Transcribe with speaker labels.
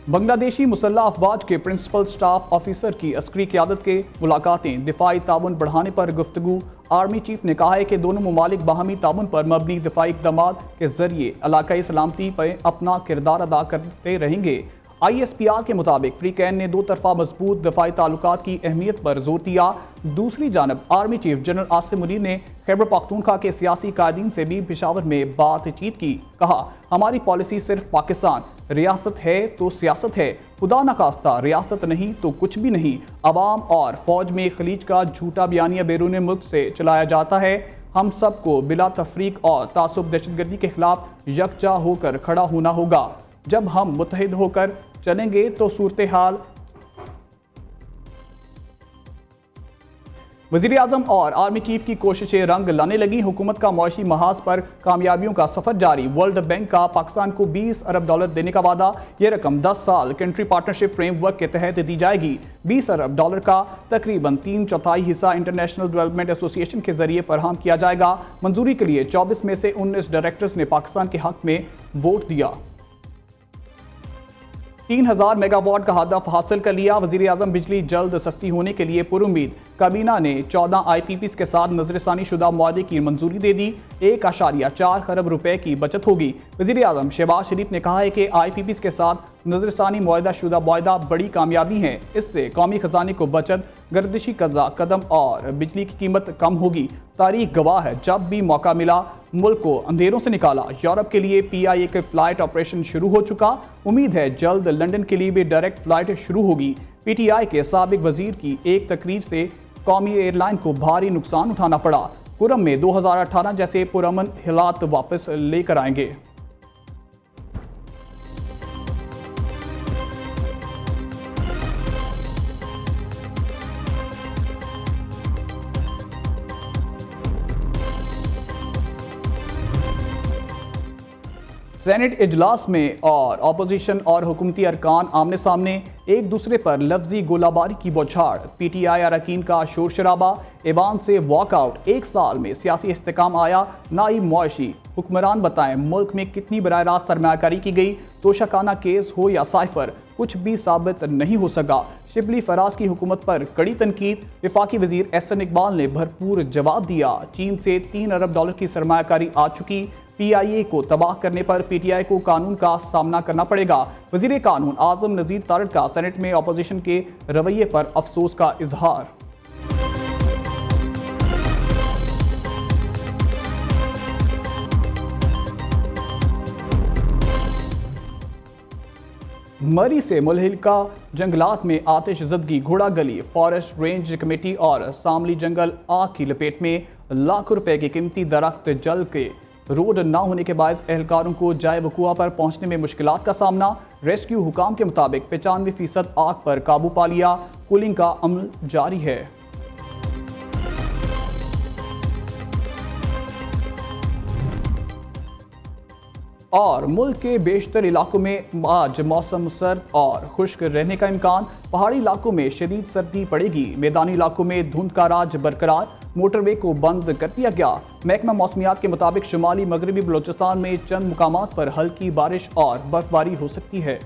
Speaker 1: बांग्लादेशी मुसल्लह अफवाज के principal staff officer की अस्करी क़यादत के मुलाकातें, दिफाई ताउन बढ़ाने पर गुफ्तगू। आर्मी चीफ ने कहा है कि दोनों ममालिक बाहमी ताउन पर मबनी दिफाई इक़दाम के जरिए इलाकाई सलामती पर अपना किरदार अदा करते रहेंगे। ISPR के मुताबिक फ्रीकैन ने दो तरफा मजबूत दफाई ताल्लुकात की अहमियत पर जोर दिया। दूसरी जानब army chief general Asim Munir ने खैबर पख्तूनख्वा के सियासी कायदीन से भी पेशावर में बातचीत की। कहा, हमारी पॉलिसी सिर्फ पाकिस्तान रियासत है तो सियासत है, खुदा न खास्ता रियासत नहीं तो कुछ भी नहीं। अवाम और फौज में खलीज का झूठा बयानिया बैरून मुल्क से चलाया जाता है। हम सबको बिला तफरीक और तासुब दहशतगर्दी के खिलाफ यकजा होकर खड़ा होना होगा। जब हम मुत्तहिद होकर चलेंगे तो सूरत हाल। वज़ीर-ए-आज़म और आर्मी चीफ की कोशिशें रंग लाने लगी। हुकूमत का मुआशी महाज पर कामयाबियों का सफर जारी। वर्ल्ड बैंक का पाकिस्तान को $20 अरब देने का वादा। यह रकम 10 साल कंट्री पार्टनरशिप फ्रेमवर्क के तहत दी जाएगी। $20 अरब का तकरीबन 3/4 हिस्सा इंटरनेशनल डेवलपमेंट एसोसिएशन के जरिए फराहम किया जाएगा। मंजूरी के लिए 24 में से 19 डायरेक्टर्स ने पाकिस्तान के हक में वोट दिया। 3000 मेगावाट का हदफ हासिल कर लिया। वज़ीर-ए-आज़म बिजली जल्द सस्ती होने के लिए पुरुम्मीद। काबीना ने 14 IPPs के साथ नजरसानी शुदा मुआहदे की मंजूरी दे दी। 1.4 खरब रुपए की बचत होगी। वज़ीर-ए-आज़म शहबाज शरीफ ने कहा है कि IPPs के साथ नजरसानी मुआहदा शुदा मुआहदा बड़ी कामयाबी है। इससे कौमी खजाने को बचत, गर्दिशी कदम और बिजली की कीमत कम होगी। तारीख गवाह है, जब भी मौका मिला मुल्क को अंधेरों से निकाला। यूरोप के लिए PIA के फ्लाइट ऑपरेशन शुरू हो चुका। उम्मीद है जल्द लंदन के लिए भी डायरेक्ट फ्लाइट शुरू होगी। PTI के साबिक वजीर की एक तकरीर से कौमी एयरलाइन को भारी नुकसान उठाना पड़ा। कुरम में 2018 जैसे पुरअमन हालात वापस लेकर आएंगे। सेनेट इजलास में और अपोजिशन और हुकूमती अरकान आमने सामने, एक दूसरे पर लफ्जी गोलाबारी की बौछार। PTI अरकान का शोर शराबा, ऐवान से वॉकआउट। 1 साल में सियासी इस्तेकाम आया। नाइब मुआशी हुक्मरान बताएं मुल्क में कितनी बराह रास्त सरमायाकारी की गई। तोशाखाना केस हो या साइफर, कुछ भी साबित नहीं हो सका। शिबली फराज की हुकूमत पर कड़ी तनकीद। वफाकी वजीर एहसन इकबाल ने भरपूर जवाब दिया। चीन से $3 अरब की सरमायाकारी आ चुकी। PIA को तबाह करने पर PTI को कानून का सामना करना पड़ेगा। वजीर कानून आजम नजीर तारड़ का सेनेट में अपोजिशन के रवैये पर अफसोस का इजहार। मरी से मुल्हिका जंगलात में आतिश ज़दगी, घोड़ा गली, फॉरेस्ट रेंज कमेटी और सामली जंगल आग की लपेट में। लाखों रुपए के कीमती दरख्त जल के रोड न होने के बायस एहलकारों को जाए वकुआ पर पहुंचने में मुश्किलात का सामना। रेस्क्यू हुकाम के मुताबिक 95% आग पर काबू पा लिया। कूलिंग का अमल जारी है। और मुल्क के बेशतर इलाकों में आज मौसम सर्द और खुश्क रहने का इम्कान। पहाड़ी इलाकों में शदीद सर्दी पड़ेगी। मैदानी इलाकों में धुंध का राज बरकरार। मोटरवे को बंद कर दिया गया। महकमा मौसमियात के मुताबिक शुमाली मगरबी बलोचिस्तान में चंद मुकामात पर हल्की बारिश और बर्फबारी हो सकती है।